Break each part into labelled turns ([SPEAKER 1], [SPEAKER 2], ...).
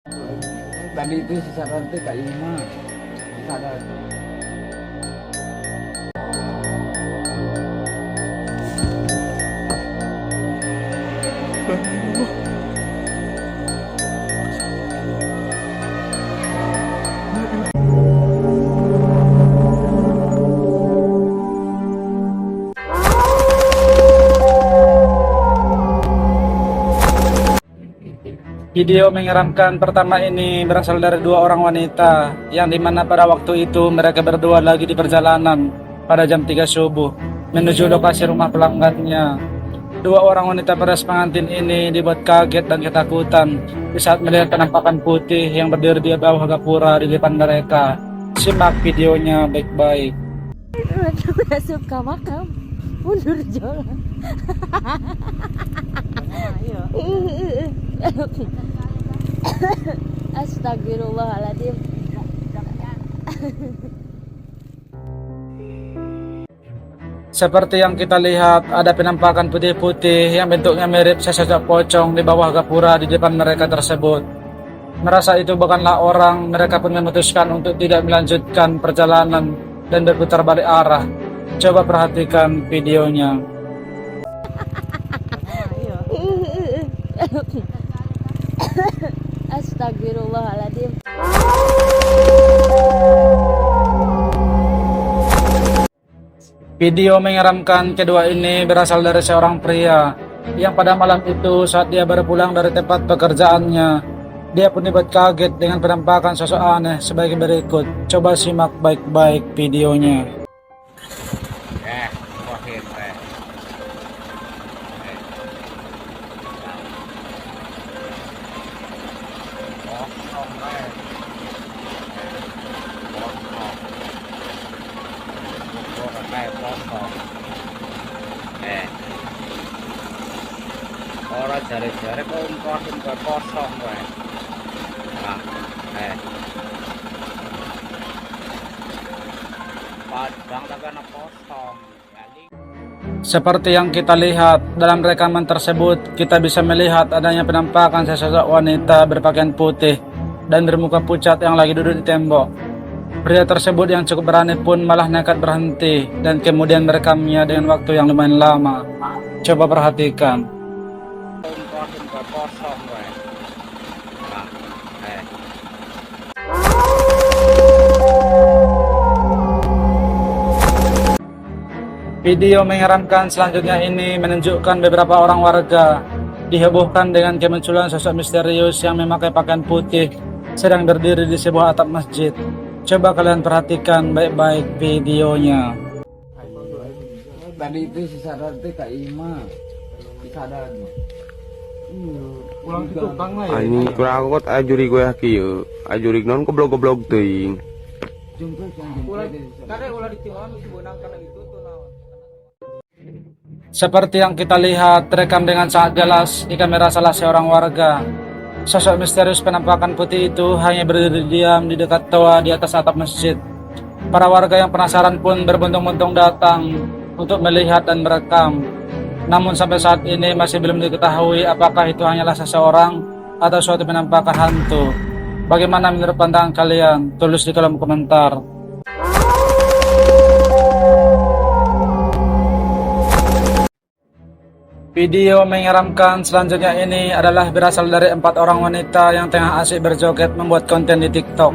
[SPEAKER 1] Tadi itu si sadar teh Kak Ima sadar.
[SPEAKER 2] Video menyeramkan pertama ini berasal dari dua orang wanita yang dimana pada waktu itu mereka berdua lagi di perjalanan pada jam 3 subuh menuju lokasi rumah pelanggannya. Dua orang wanita peras pengantin ini dibuat kaget dan ketakutan di saat melihat penampakan putih yang berdiri di bawah gapura di depan mereka. Simak videonya baik-baik.
[SPEAKER 3] Masuk ke makam, mundur jalan. Astagfirullahaladzim.
[SPEAKER 2] Seperti yang kita lihat, ada penampakan putih-putih yang bentuknya mirip sesosok pocong di bawah gapura di depan mereka tersebut. Merasa itu bukanlah orang, mereka pun memutuskan untuk tidak melanjutkan perjalanan dan berputar balik arah. Coba perhatikan videonya.
[SPEAKER 3] Astagfirullahaladzim.
[SPEAKER 2] Video menyeramkan kedua ini berasal dari seorang pria yang pada malam itu saat dia baru pulang dari tempat pekerjaannya, dia pun dibuat kaget dengan penampakan sosok aneh sebagai berikut. Coba simak baik-baik videonya.
[SPEAKER 1] Orang jari-jari kok kosong wae. Nah, padang tapi anak kosong.
[SPEAKER 2] Seperti yang kita lihat dalam rekaman tersebut, kita bisa melihat adanya penampakan sesosok wanita berpakaian putih dan bermuka pucat yang lagi duduk di tembok. Pria tersebut yang cukup berani pun malah nekat berhenti dan kemudian merekamnya dengan waktu yang lumayan lama. Coba perhatikan.
[SPEAKER 1] Kosong wae. Nah,
[SPEAKER 2] Video menyeramkan selanjutnya ini menunjukkan beberapa orang warga dihebohkan dengan kemunculan sosok misterius yang memakai pakaian putih sedang berdiri di sebuah atap masjid. Coba kalian perhatikan baik-baik videonya.
[SPEAKER 1] tadi itu si sadar teh Kak Ima sadar.
[SPEAKER 4] Pulang ke tukang lah ya.
[SPEAKER 5] Ini kurang kot ajuri gue kieu. Ajuri non goblok-goblok teuing.
[SPEAKER 2] Seperti yang kita lihat, terekam dengan sangat jelas di kamera salah seorang warga. Sosok misterius penampakan putih itu hanya berdiri diam di dekat toa di atas atap masjid. Para warga yang penasaran pun berbondong-bondong datang untuk melihat dan merekam. Namun sampai saat ini masih belum diketahui apakah itu hanyalah seseorang atau suatu penampakan hantu. Bagaimana menurut pandangan kalian? Tulis di kolom komentar. Video menyeramkan selanjutnya ini adalah berasal dari 4 orang wanita yang tengah asik berjoget membuat konten di TikTok.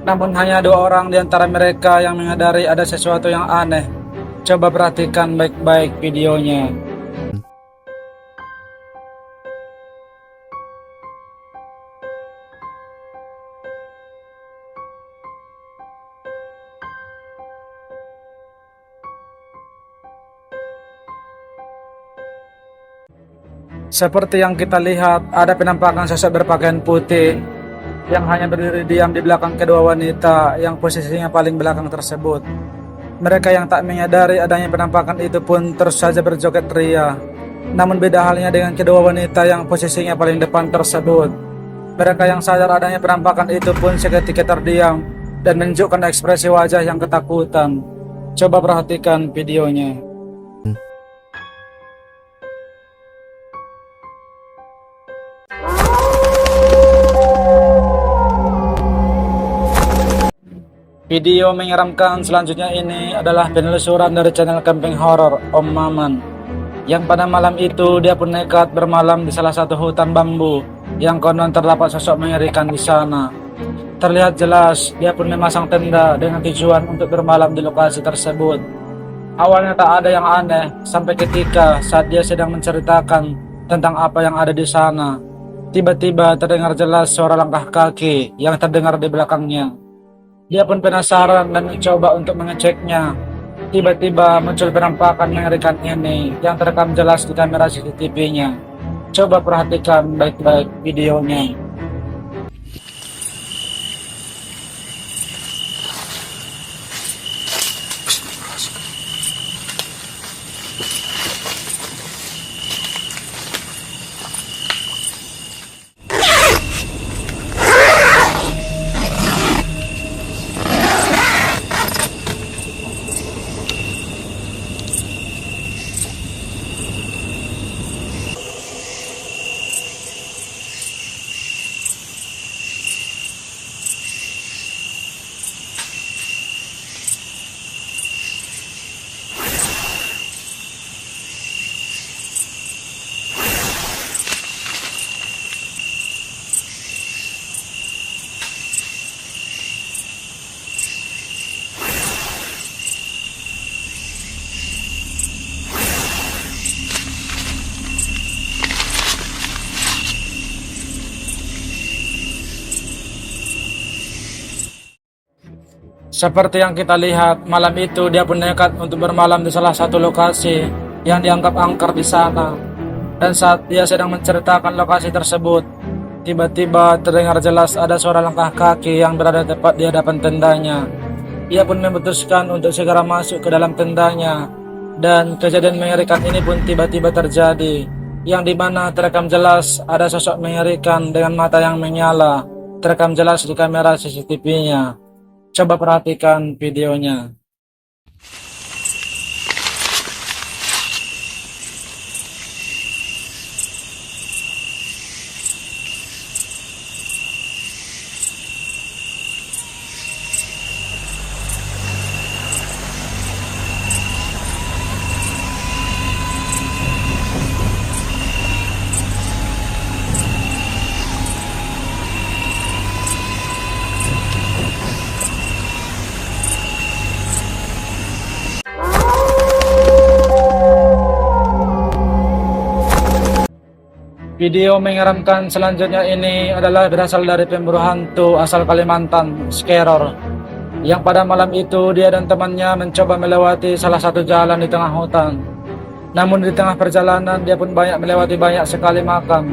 [SPEAKER 2] Namun hanya 2 orang di antara mereka yang menyadari ada sesuatu yang aneh. Coba perhatikan baik-baik videonya. Seperti yang kita lihat, ada penampakan sosok berpakaian putih yang hanya berdiri diam di belakang kedua wanita yang posisinya paling belakang tersebut. Mereka yang tak menyadari adanya penampakan itu pun terus saja berjoget ria. Namun beda halnya dengan kedua wanita yang posisinya paling depan tersebut. Mereka yang sadar adanya penampakan itu pun seketika terdiam dan menunjukkan ekspresi wajah yang ketakutan. Coba perhatikan videonya. Video menyeramkan selanjutnya ini adalah penelusuran dari channel camping horror Om Maman. Yang pada malam itu dia pun nekat bermalam di salah satu hutan bambu yang konon terdapat sosok mengerikan di sana. Terlihat jelas dia pun memasang tenda dengan tujuan untuk bermalam di lokasi tersebut. Awalnya tak ada yang aneh sampai ketika saat dia sedang menceritakan tentang apa yang ada di sana. Tiba-tiba terdengar jelas suara langkah kaki yang terdengar di belakangnya. Dia pun penasaran dan mencoba untuk mengeceknya. Tiba-tiba muncul penampakan mengerikan ini yang terekam jelas di kamera CCTV-nya. Coba perhatikan baik-baik videonya. Seperti yang kita lihat, malam itu dia pun nekat untuk bermalam di salah satu lokasi yang dianggap angker di sana. Dan saat dia sedang menceritakan lokasi tersebut, tiba-tiba terdengar jelas ada suara langkah kaki yang berada tepat di hadapan tendanya. Ia pun memutuskan untuk segera masuk ke dalam tendanya. Dan kejadian mengerikan ini pun tiba-tiba terjadi, yang dimana terekam jelas ada sosok mengerikan dengan mata yang menyala, terekam jelas di kamera CCTV-nya. Coba perhatikan videonya. Video menyeramkan selanjutnya ini adalah berasal dari pemburu hantu asal Kalimantan, Skeror. Yang pada malam itu dia dan temannya mencoba melewati salah satu jalan di tengah hutan. Namun di tengah perjalanan dia pun melewati banyak sekali makam.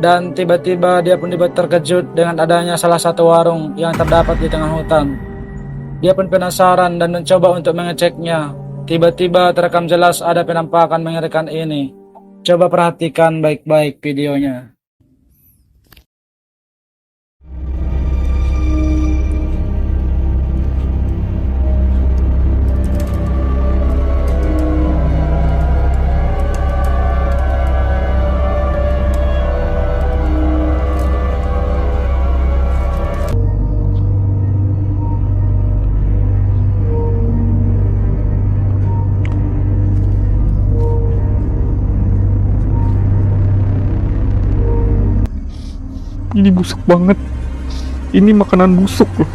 [SPEAKER 2] Dan tiba-tiba dia pun dibuat terkejut dengan adanya salah satu warung yang terdapat di tengah hutan. Dia pun penasaran dan mencoba untuk mengeceknya. Tiba-tiba terekam jelas ada penampakan mengerikan ini. Coba perhatikan baik-baik videonya.
[SPEAKER 4] Ini busuk banget. Ini makanan busuk loh.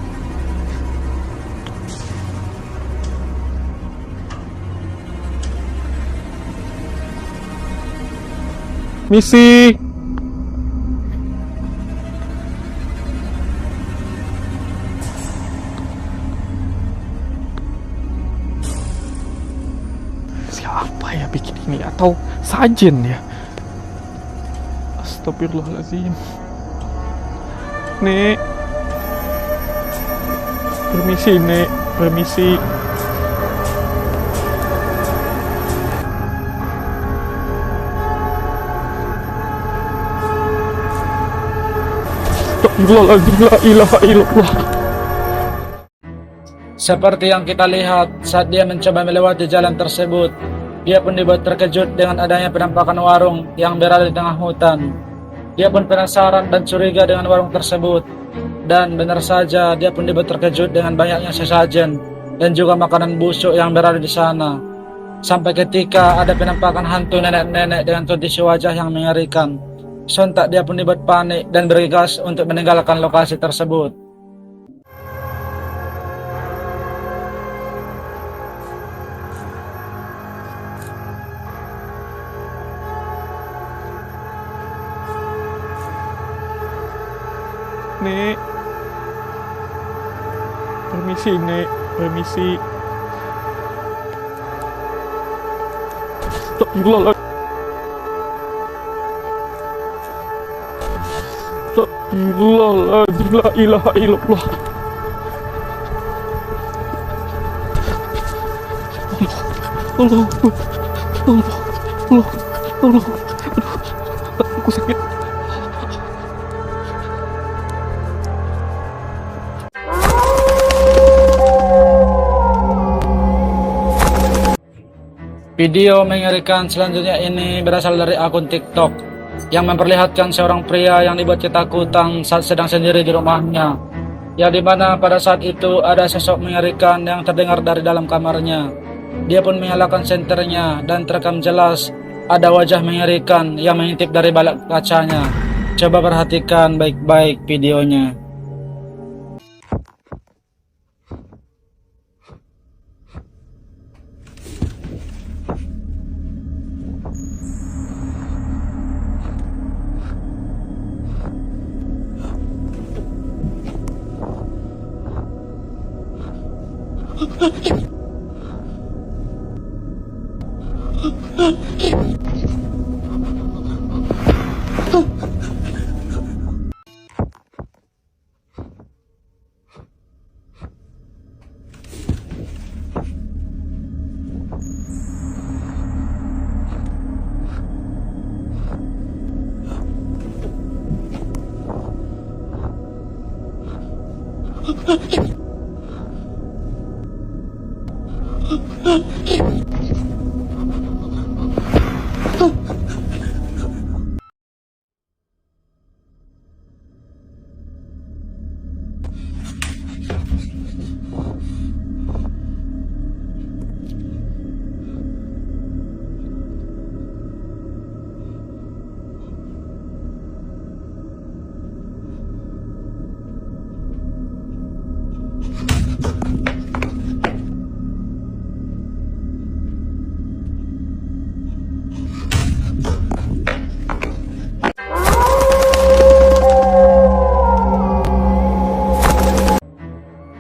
[SPEAKER 4] Misi. Siapa ya bikin ini? Atau sajen ya? Astagfirullahaladzim. Nek, permisi Nek, permisi. Astagfirullahaladzim, la ilaha illallah.
[SPEAKER 2] Seperti yang kita lihat saat dia mencoba melewati jalan tersebut, dia pun dibuat terkejut dengan adanya penampakan warung yang berada di tengah hutan. Dia pun penasaran dan curiga dengan warung tersebut. Dan benar saja dia pun dibuat terkejut dengan banyaknya sesajen dan juga makanan busuk yang berada di sana. Sampai ketika ada penampakan hantu nenek-nenek dengan kondisi wajah yang mengerikan. Sontak dia pun dibuat panik dan bergegas untuk meninggalkan lokasi tersebut.
[SPEAKER 4] Nek. Permisi, Nek. Permisi. Astagfirullahaladzim. Astagfirullahaladzim. La ilaha illallah. Allah. Allah. Allah. Allah. Aduh, aku sakit.
[SPEAKER 2] Video mengerikan selanjutnya ini berasal dari akun TikTok yang memperlihatkan seorang pria yang dibuat ketakutan saat sedang sendiri di rumahnya, yang dimana pada saat itu ada sosok mengerikan yang terdengar dari dalam kamarnya. Dia pun menyalakan senternya dan terekam jelas ada wajah mengerikan yang mengintip dari balik kacanya. Coba perhatikan baik-baik videonya.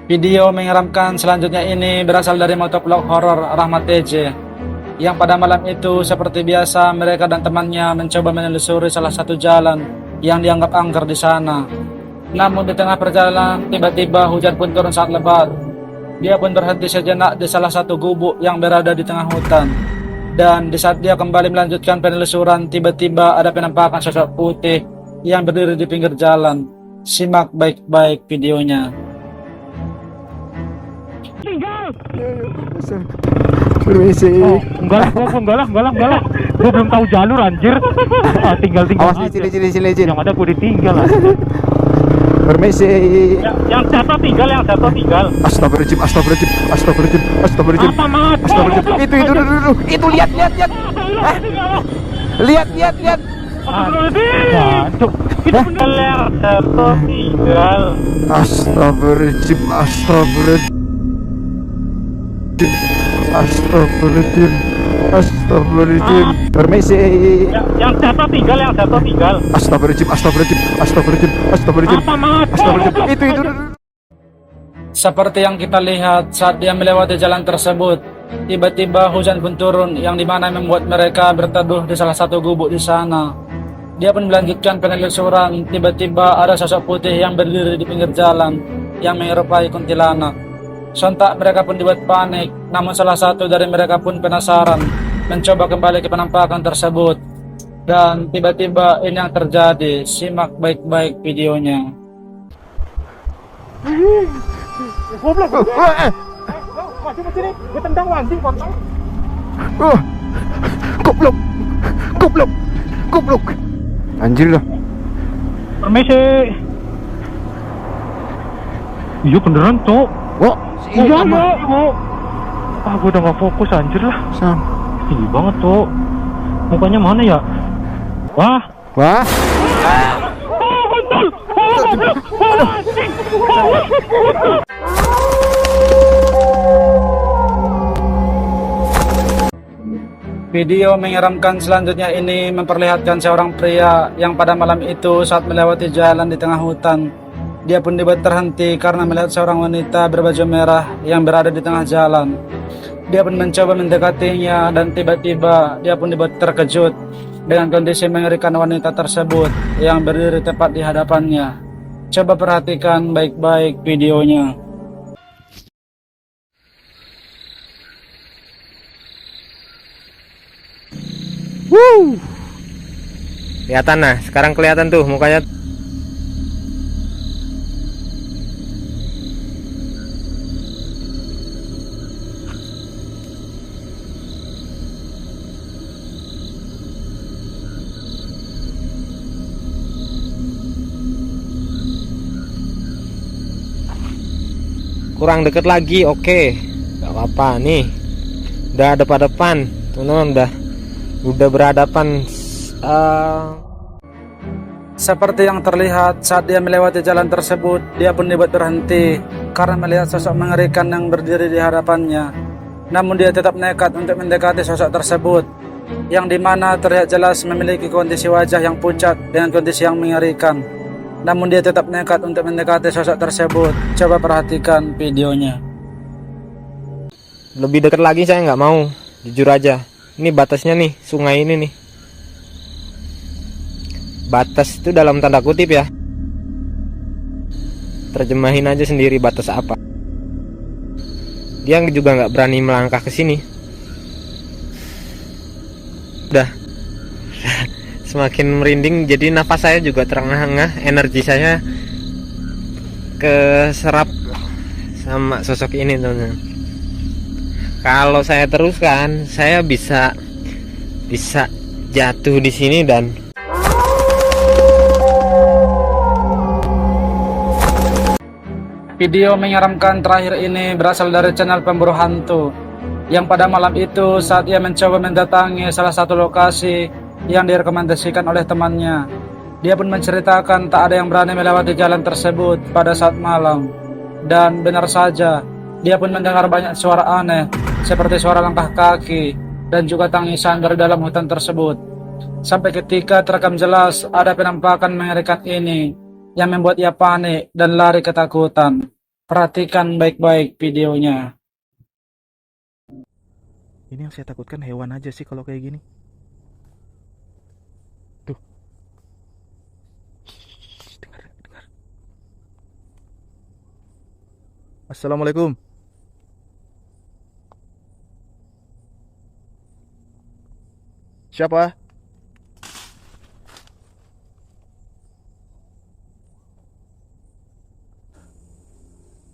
[SPEAKER 2] Video menyeramkan selanjutnya ini berasal dari motovlog horor Rahmat TJ, yang pada malam itu seperti biasa mereka dan temannya mencoba menelusuri salah satu jalan yang dianggap angker di sana. Namun di tengah perjalanan tiba-tiba hujan pun turun saat lebat. Dia pun berhenti sejenak di salah satu gubuk yang berada di tengah hutan. Dan di saat dia kembali melanjutkan penelusuran, tiba-tiba ada penampakan sosok putih yang berdiri di pinggir jalan. Simak baik-baik videonya.
[SPEAKER 4] Permisi.
[SPEAKER 6] Oh, enggak lah. Gue belum tahu jalur anjir. Tinggal
[SPEAKER 4] Awas
[SPEAKER 6] aja.
[SPEAKER 4] sini.
[SPEAKER 6] Yang ada gue ditinggal lah.
[SPEAKER 4] Permisi.
[SPEAKER 6] Yang jatuh tinggal.
[SPEAKER 4] Astagfirullahaladzim.
[SPEAKER 6] Apa mat?
[SPEAKER 4] Itu lihat. Lihat.
[SPEAKER 6] Aduh, kita bener yang jatuh tinggal.
[SPEAKER 4] Astagfirullahaladzim. Permisi.
[SPEAKER 6] Yang jatuh tinggal.
[SPEAKER 4] Astagfirullahaladzim.
[SPEAKER 6] Apa mat?
[SPEAKER 4] Itu.
[SPEAKER 2] Seperti yang kita lihat saat dia melewati jalan tersebut, tiba-tiba hujan pun turun yang dimana membuat mereka berteduh di salah satu gubuk di sana. Dia pun melanjutkan penelusuran, tiba-tiba ada sosok putih yang berdiri di pinggir jalan yang menyerupai kuntilanak. Sontak mereka pun dibuat panik, namun salah satu dari mereka pun penasaran, mencoba kembali ke penampakan tersebut. Dan tiba-tiba ini yang terjadi. Simak baik-baik videonya.
[SPEAKER 6] Goblok. Masih nih, gue tendang anjing kontol.
[SPEAKER 4] Goblok. Anjir lah.
[SPEAKER 6] Permisi. Iya beneran, Cok.
[SPEAKER 4] Wah,
[SPEAKER 6] Iya, iya, Cok. Ah, gue udah gak fokus anjir lah.
[SPEAKER 4] Sam.
[SPEAKER 6] Tinggi banget, Cok. Mukanya mana ya? Wah.
[SPEAKER 4] Wah.
[SPEAKER 2] Video menyeramkan selanjutnya ini memperlihatkan seorang pria yang pada malam itu saat melewati jalan di tengah hutan. Dia pun dibuat terhenti karena melihat seorang wanita berbaju merah yang berada di tengah jalan. Dia pun mencoba mendekatinya dan tiba-tiba dia pun dibuat terkejut dengan kondisi mengerikan wanita tersebut yang berdiri tepat di hadapannya. Coba perhatikan baik-baik videonya.
[SPEAKER 7] Kelihatan, nah sekarang kelihatan tuh mukanya. Kurang deket lagi, oke, gak apa-apa nih. Udah depan-depan, teman-teman, udah berhadapan.
[SPEAKER 2] Seperti yang terlihat saat dia melewati jalan tersebut, dia pun dibuat berhenti karena melihat sosok mengerikan yang berdiri di hadapannya. Namun dia tetap nekat untuk mendekati sosok tersebut, yang dimana terlihat jelas memiliki kondisi wajah yang pucat dengan kondisi yang mengerikan. Namun dia tetap nekat untuk mendekati sosok tersebut. Coba perhatikan videonya.
[SPEAKER 7] Lebih dekat lagi saya nggak mau, jujur aja. Ini batasnya nih, sungai ini nih. Batas itu dalam tanda kutip ya. Terjemahin aja sendiri batas apa. Dia juga nggak berani melangkah ke sini. Udah. Semakin merinding, jadi nafas saya juga terengah-engah, energi saya keserap sama sosok ini, teman-teman. Kalau saya teruskan, saya bisa jatuh di sini. Dan
[SPEAKER 2] video menyeramkan terakhir ini berasal dari channel pemburu hantu, yang pada malam itu saat ia mencoba mendatangi salah satu lokasi yang direkomendasikan oleh temannya, dia pun menceritakan tak ada yang berani melewati jalan tersebut pada saat malam. Dan benar saja, dia pun mendengar banyak suara aneh seperti suara langkah kaki dan juga tangisan dari dalam hutan tersebut. Sampai ketika terekam jelas ada penampakan mengerikan ini yang membuat ia panik dan lari ketakutan. Perhatikan baik-baik videonya.
[SPEAKER 4] Ini yang saya takutkan hewan aja sih kalau kayak gini. Tuh. Dengar. Assalamualaikum. Siapa?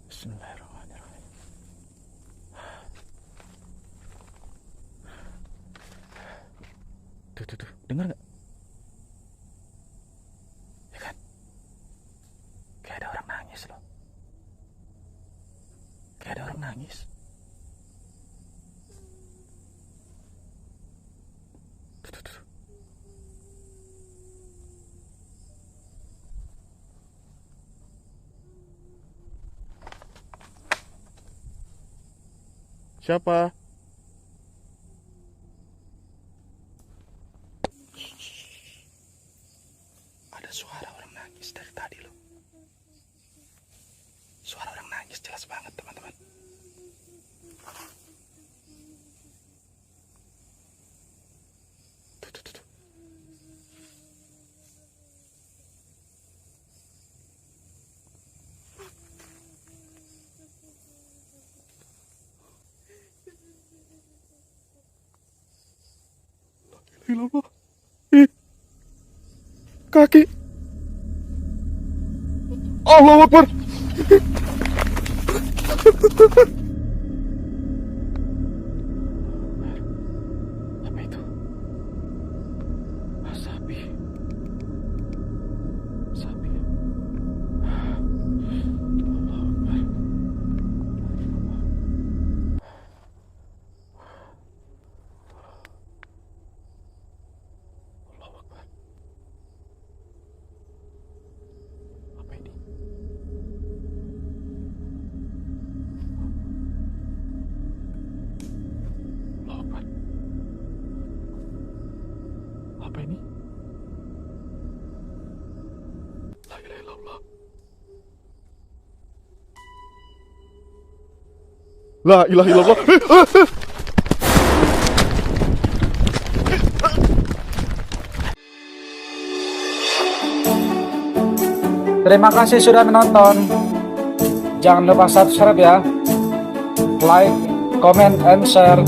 [SPEAKER 4] Bismillahirrahmanirrahim. Tuh, dengar nggak? Ya kan? Kayak ada orang nangis loh. Kayak ada orang nangis. Tuh. Siapa? Ada suara orang nangis dari tadi loh. Suara orang nangis jelas banget, teman-teman. Tuh. Ilallah. Kaki. Allahu Akbar. Apa itu? Sapi. La ilaha illallah.
[SPEAKER 2] Terima kasih sudah menonton. Jangan lupa subscribe ya. Like, comment, and share.